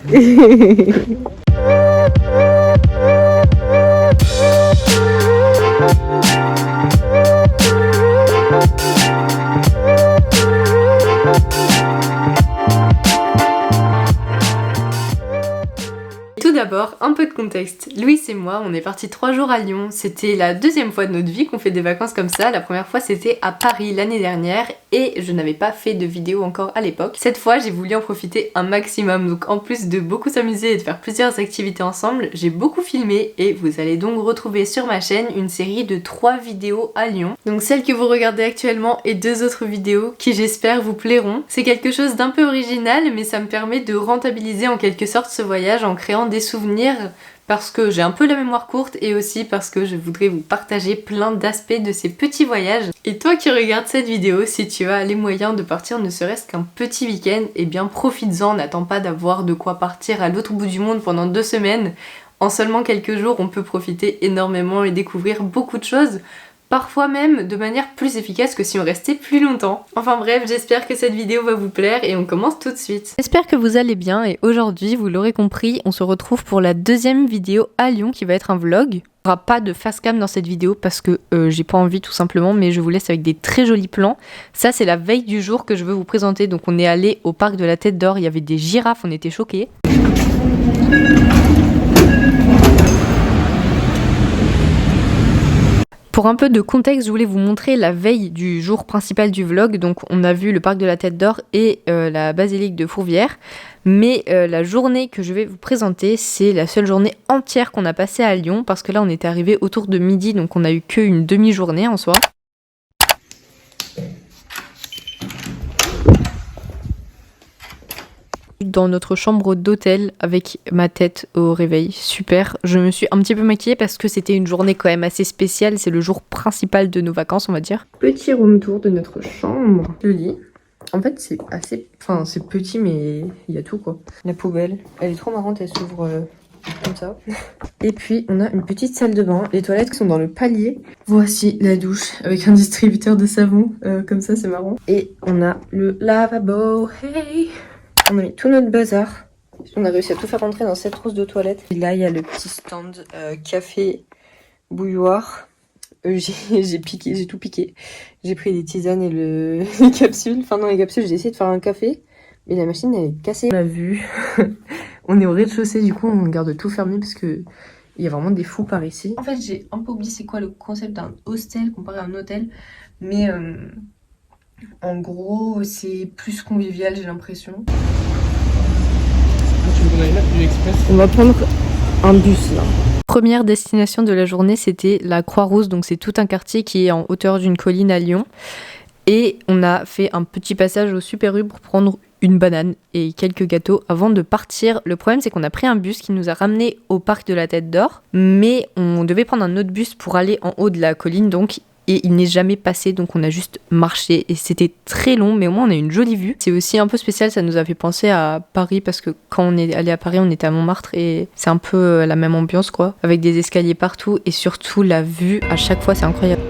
Tout d'abord, un peu de contexte. Louis et moi, on est partis 3 jours à Lyon. C'était la deuxième fois de notre vie qu'on fait des vacances comme ça. La première fois, c'était à Paris l'année dernière et je n'avais pas fait de vidéo encore à l'époque. Cette fois, j'ai voulu en profiter un maximum. Donc en plus de beaucoup s'amuser et de faire plusieurs activités ensemble, j'ai beaucoup filmé et vous allez donc retrouver sur ma chaîne une série de 3 vidéos à Lyon. Donc celle que vous regardez actuellement et 2 autres vidéos qui j'espère vous plairont. C'est quelque chose d'un peu original, mais ça me permet de rentabiliser en quelque sorte ce voyage en créant des souvenirs parce que j'ai un peu la mémoire courte et aussi parce que je voudrais vous partager plein d'aspects de ces petits voyages. Et toi qui regardes cette vidéo, si tu as les moyens de partir ne serait-ce qu'un petit week-end, eh bien profites-en, n'attends pas d'avoir de quoi partir à l'autre bout du monde pendant 2 semaines. En seulement quelques jours, on peut profiter énormément et découvrir beaucoup de choses. Parfois même de manière plus efficace que si on restait plus longtemps. Enfin bref, j'espère que cette vidéo va vous plaire et on commence tout de suite. J'espère que vous allez bien et aujourd'hui, vous l'aurez compris, on se retrouve pour la deuxième vidéo à Lyon qui va être un vlog. Il n'y aura pas de face cam dans cette vidéo parce que j'ai pas envie tout simplement, mais je vous laisse avec des très jolis plans. Ça c'est la veille du jour que je veux vous présenter, donc on est allé au parc de la Tête d'Or, il y avait des girafes, on était choqués. Pour un peu de contexte, je voulais vous montrer la veille du jour principal du vlog. Donc on a vu le parc de la Tête d'Or et la basilique de Fourvière. Mais la journée que je vais vous présenter, c'est la seule journée entière qu'on a passée à Lyon. Parce que là on était arrivé autour de midi, donc on a eu qu'une demi-journée en soi. Dans notre chambre d'hôtel avec ma tête au réveil, super. Je me suis un petit peu maquillée parce que c'était une journée quand même assez spéciale, c'est le jour principal de nos vacances on va dire. Petit room tour de notre chambre. Le lit, en fait c'est assez, enfin c'est petit mais il y a tout quoi. La poubelle, elle est trop marrante, elle s'ouvre comme ça. Et puis on a une petite salle de bain, les toilettes qui sont dans le palier. Voici la douche avec un distributeur de savon, comme ça c'est marrant. Et on a le lavabo, hey. On a mis tout notre bazar. On a réussi à tout faire rentrer dans cette trousse de toilette. Et là, il y a le petit stand café bouilloire. J'ai tout piqué. J'ai pris des tisanes et les capsules. Enfin non, les capsules, j'ai essayé de faire un café. Mais la machine, elle est cassée. On l'a vu. On est au rez-de-chaussée, du coup, on garde tout fermé parce que il y a vraiment des fous par ici. En fait, j'ai un peu oublié c'est quoi le concept d'un hostel comparé à un hôtel. Mais... en gros, c'est plus convivial, j'ai l'impression. On va prendre un bus là. Première destination de la journée, c'était la Croix-Rousse. Donc c'est tout un quartier qui est en hauteur d'une colline à Lyon. Et on a fait un petit passage au Super U pour prendre une banane et quelques gâteaux avant de partir. Le problème, c'est qu'on a pris un bus qui nous a ramenés au parc de la Tête d'Or. Mais on devait prendre un autre bus pour aller en haut de la colline. Donc et il n'est jamais passé, donc on a juste marché et c'était très long, mais au moins on a une jolie vue. C'est aussi un peu spécial, ça nous a fait penser à Paris parce que quand on est allé à Paris, on était à Montmartre et c'est un peu la même ambiance quoi, avec des escaliers partout et surtout la vue à chaque fois, c'est incroyable.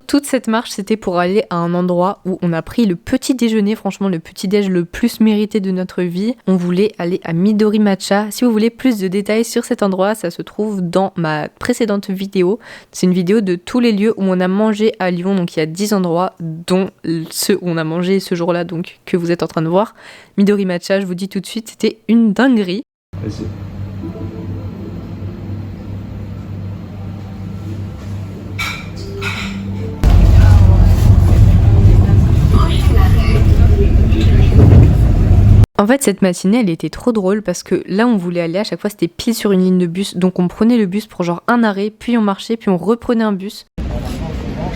Toute cette marche, c'était pour aller à un endroit où on a pris le petit déjeuner, franchement le petit déj le plus mérité de notre vie. On voulait aller à Midori Matcha. Si vous voulez plus de détails sur cet endroit, ça se trouve dans ma précédente vidéo. C'est une vidéo de tous les lieux où on a mangé à Lyon, donc il y a 10 endroits, dont ceux où on a mangé ce jour-là, donc que vous êtes en train de voir. Midori Matcha, je vous dis tout de suite, c'était une dinguerie. Vas-y. En fait, cette matinée, elle était trop drôle parce que là, on voulait aller, à chaque fois, c'était pile sur une ligne de bus. Donc, on prenait le bus pour genre un arrêt, puis on marchait, puis on reprenait un bus.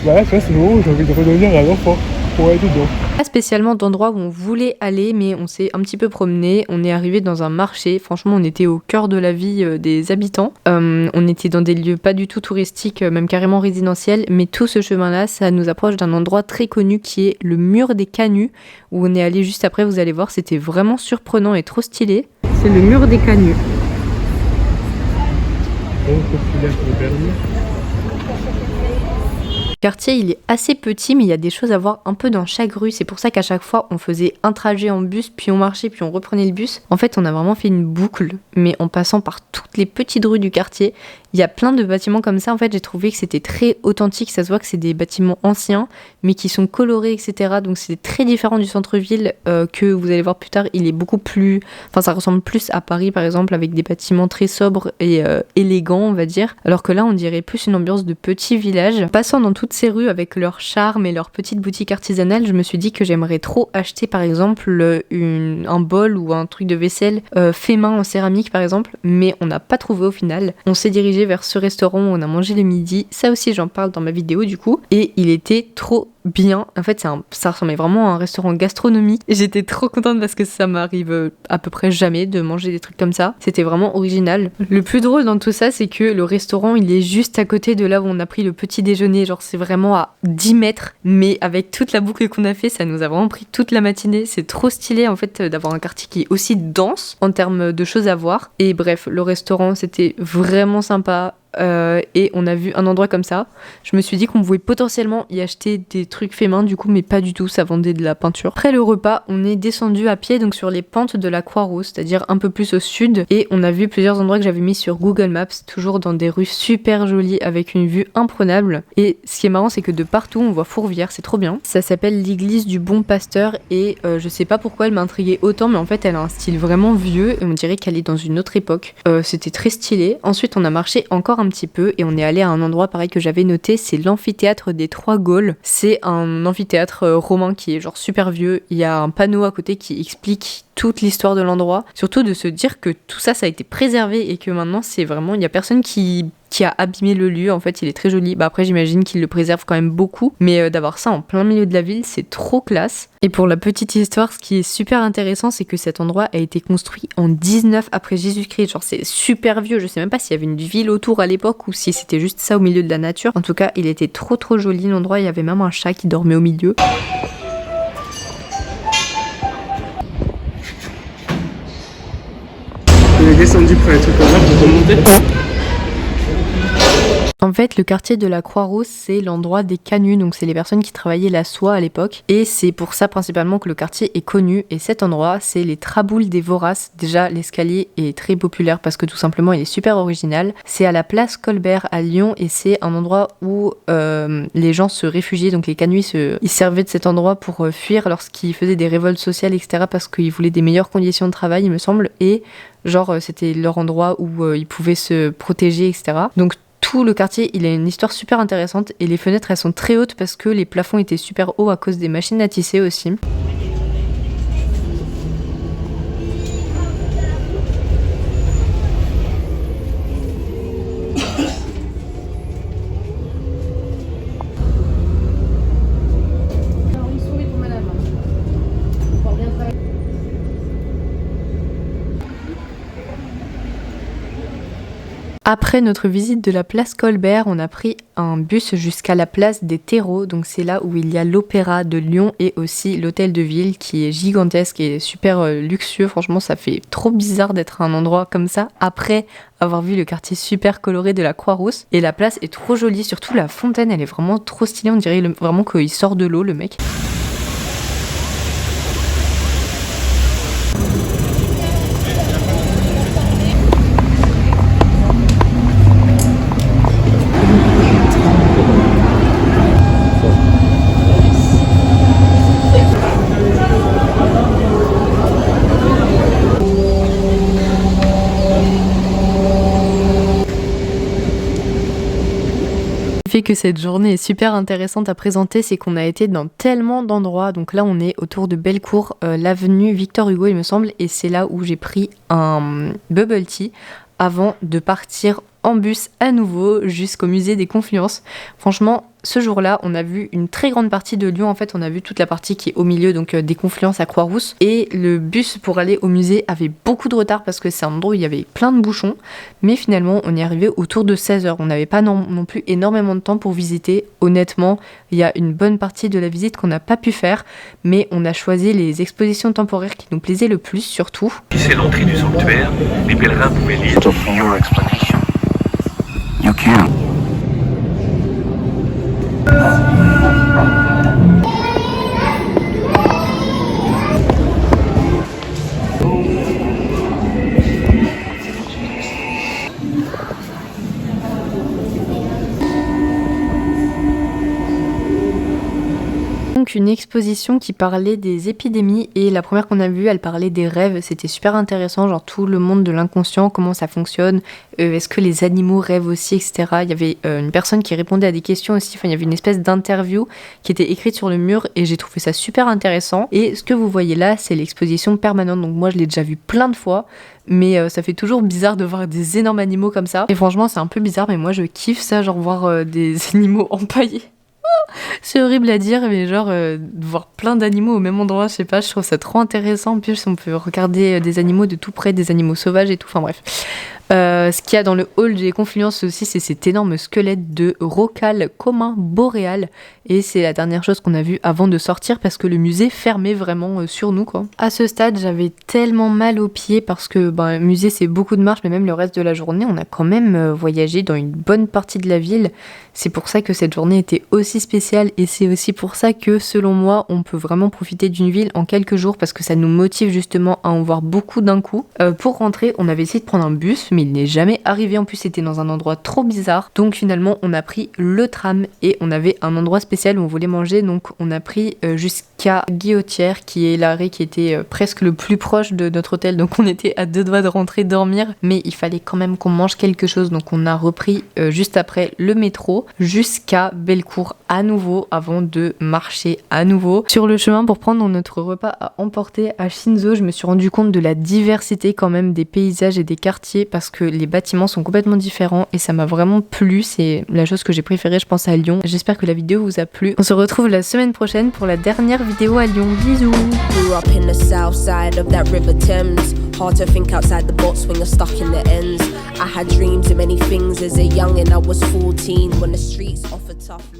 Bah, ça, c'est le moment où j'ai envie de redevenir un enfant pour aller dedans. Pas spécialement d'endroit où on voulait aller, mais on s'est un petit peu promené. On est arrivé dans un marché. Franchement, on était au cœur de la vie des habitants. On était dans des lieux pas du tout touristiques, même carrément résidentiels. Mais tout ce chemin-là, ça nous approche d'un endroit très connu qui est le mur des Canuts, où on est allé juste après. Vous allez voir, c'était vraiment surprenant et trop stylé. C'est le mur des Canuts. Le quartier il est assez petit mais il y a des choses à voir un peu dans chaque rue, c'est pour ça qu'à chaque fois on faisait un trajet en bus puis on marchait puis on reprenait le bus. En fait on a vraiment fait une boucle mais en passant par toutes les petites rues du quartier. Il y a plein de bâtiments comme ça, en fait j'ai trouvé que c'était très authentique, ça se voit que c'est des bâtiments anciens mais qui sont colorés etc. Donc c'est très différent du centre-ville que vous allez voir plus tard, il est beaucoup plus... Enfin ça ressemble plus à Paris par exemple avec des bâtiments très sobres et élégants on va dire. Alors que là on dirait plus une ambiance de petit village. Passant dans toutes ces rues avec leur charme et leurs petites boutiques artisanales, je me suis dit que j'aimerais trop acheter par exemple un bol ou un truc de vaisselle fait main en céramique par exemple, mais on n'a pas trouvé au final. On s'est dirigé vers ce restaurant où on a mangé le midi, ça aussi j'en parle dans ma vidéo du coup, et il était trop bien. En fait ça ressemblait vraiment à un restaurant gastronomique et j'étais trop contente parce que ça m'arrive à peu près jamais de manger des trucs comme ça. C'était vraiment original. Le plus drôle dans tout ça c'est que le restaurant il est juste à côté de là où on a pris le petit déjeuner, genre c'est vraiment à 10 mètres, mais avec toute la boucle qu'on a fait ça nous a vraiment pris toute la matinée. C'est trop stylé en fait d'avoir un quartier qui est aussi dense en termes de choses à voir. Et bref, le restaurant c'était vraiment sympa. Et on a vu un endroit comme ça. Je me suis dit qu'on pouvait potentiellement y acheter des trucs faits main du coup, mais pas du tout, ça vendait de la peinture. Après le repas, on est descendu à pied donc sur les pentes de la Croix-Rousse, c'est-à-dire un peu plus au sud, et on a vu plusieurs endroits que j'avais mis sur Google Maps, toujours dans des rues super jolies avec une vue imprenable. Et ce qui est marrant c'est que de partout on voit Fourvière, c'est trop bien. Ça s'appelle l'église du Bon Pasteur et je sais pas pourquoi elle m'a intriguée autant, mais en fait elle a un style vraiment vieux et on dirait qu'elle est dans une autre époque. C'était très stylé. Ensuite on a marché encore un petit peu et on est allé à un endroit pareil que j'avais noté, c'est l'amphithéâtre des Trois Gaules. C'est un amphithéâtre romain qui est genre super vieux. Il y a un panneau à côté qui explique toute l'histoire de l'endroit. Surtout de se dire que tout ça, ça a été préservé et que maintenant c'est vraiment, il y a personne qui a abîmé le lieu. En fait il est très joli. Bah après j'imagine qu'il le préserve quand même beaucoup, mais d'avoir ça en plein milieu de la ville c'est trop classe. Et pour la petite histoire, ce qui est super intéressant c'est que cet endroit a été construit en 19 après Jésus-Christ. Genre c'est super vieux, je sais même pas s'il y avait une ville autour à l'époque ou si c'était juste ça au milieu de la nature. En tout cas il était trop joli l'endroit, il y avait même un chat qui dormait au milieu. On est descendu pour les trucs comme ça pour remonter. En fait, le quartier de la Croix-Rousse, c'est l'endroit des canuts, donc c'est les personnes qui travaillaient la soie à l'époque. Et c'est pour ça principalement que le quartier est connu. Et cet endroit, c'est les Traboules des Voraces. Déjà, l'escalier est très populaire parce que tout simplement, il est super original. C'est à la place Colbert à Lyon et c'est un endroit où les gens se réfugiaient. Donc les canuts, ils servaient de cet endroit pour fuir lorsqu'ils faisaient des révoltes sociales, etc. parce qu'ils voulaient des meilleures conditions de travail, il me semble. Et genre, c'était leur endroit où ils pouvaient se protéger, etc. Donc tout le quartier, il a une histoire super intéressante et les fenêtres, elles sont très hautes parce que les plafonds étaient super hauts à cause des machines à tisser aussi. Après notre visite de la place Colbert, on a pris un bus jusqu'à la place des Terreaux, donc c'est là où il y a l'Opéra de Lyon et aussi l'hôtel de ville qui est gigantesque et super luxueux. Franchement, ça fait trop bizarre d'être à un endroit comme ça après avoir vu le quartier super coloré de la Croix-Rousse. Et la place est trop jolie, surtout la fontaine, elle est vraiment trop stylée, on dirait vraiment qu'il sort de l'eau le mec. Fait que cette journée est super intéressante à présenter, c'est qu'on a été dans tellement d'endroits. Donc là on est autour de Bellecour, l'avenue Victor Hugo il me semble, et c'est là où j'ai pris un bubble tea avant de partir en bus à nouveau jusqu'au musée des Confluences. Franchement, ce jour-là, on a vu une très grande partie de Lyon. En fait, on a vu toute la partie qui est au milieu, donc des Confluences à Croix-Rousse. Et le bus pour aller au musée avait beaucoup de retard parce que c'est un endroit où il y avait plein de bouchons. Mais finalement, on est arrivé autour de 16h. On n'avait pas non plus énormément de temps pour visiter. Honnêtement, il y a une bonne partie de la visite qu'on n'a pas pu faire. Mais on a choisi les expositions temporaires qui nous plaisaient le plus, surtout. C'est l'entrée du sanctuaire. Les pèlerins pouvaient lire. Your explanation. You can. une exposition qui parlait des épidémies et la première qu'on a vue, elle parlait des rêves. C'était super intéressant, genre tout le monde de l'inconscient, comment ça fonctionne, est-ce que les animaux rêvent aussi, etc. Il y avait une personne qui répondait à des questions aussi, enfin il y avait une espèce d'interview qui était écrite sur le mur et j'ai trouvé ça super intéressant. Et ce que vous voyez là, c'est l'exposition permanente, donc moi je l'ai déjà vue plein de fois, mais ça fait toujours bizarre de voir des énormes animaux comme ça. Et franchement c'est un peu bizarre, mais moi je kiffe ça, genre voir des animaux empaillés. C'est horrible à dire, mais genre voir plein d'animaux au même endroit, je sais pas, je trouve ça trop intéressant. En plus on peut regarder des animaux de tout près, des animaux sauvages et tout, enfin bref. Ce qu'il y a dans le hall des Confluences aussi, c'est cet énorme squelette de rocale commun boréal. Et c'est la dernière chose qu'on a vue avant de sortir parce que le musée fermait vraiment sur nous, quoi. À ce stade, j'avais tellement mal aux pieds parce que le musée c'est beaucoup de marche, mais même le reste de la journée, on a quand même voyagé dans une bonne partie de la ville. C'est pour ça que cette journée était aussi spéciale et c'est aussi pour ça que, selon moi, on peut vraiment profiter d'une ville en quelques jours parce que ça nous motive justement à en voir beaucoup d'un coup. Pour rentrer, on avait essayé de prendre un bus, mais il n'est jamais arrivé. En plus, c'était dans un endroit trop bizarre. Donc finalement, on a pris le tram et on avait un endroit spécial où on voulait manger. Donc on a pris jusqu'à Guillotière, qui est l'arrêt qui était presque le plus proche de notre hôtel. Donc on était à 2 doigts de rentrer dormir, mais il fallait quand même qu'on mange quelque chose. Donc on a repris juste après le métro jusqu'à Bellecour à nouveau avant de marcher à nouveau. Sur le chemin pour prendre notre repas à emporter à Shinzo, je me suis rendu compte de la diversité quand même des paysages et des quartiers parce que les bâtiments sont complètement différents et ça m'a vraiment plu. C'est la chose que j'ai préférée, je pense, à Lyon. J'espère que la vidéo vous a plu. On se retrouve la semaine prochaine pour la dernière vidéo à Lyon. Bisous. Hard to think outside the box when you're stuck in the ends. I had dreams of many things as a young and I was 14 when the streets offered tough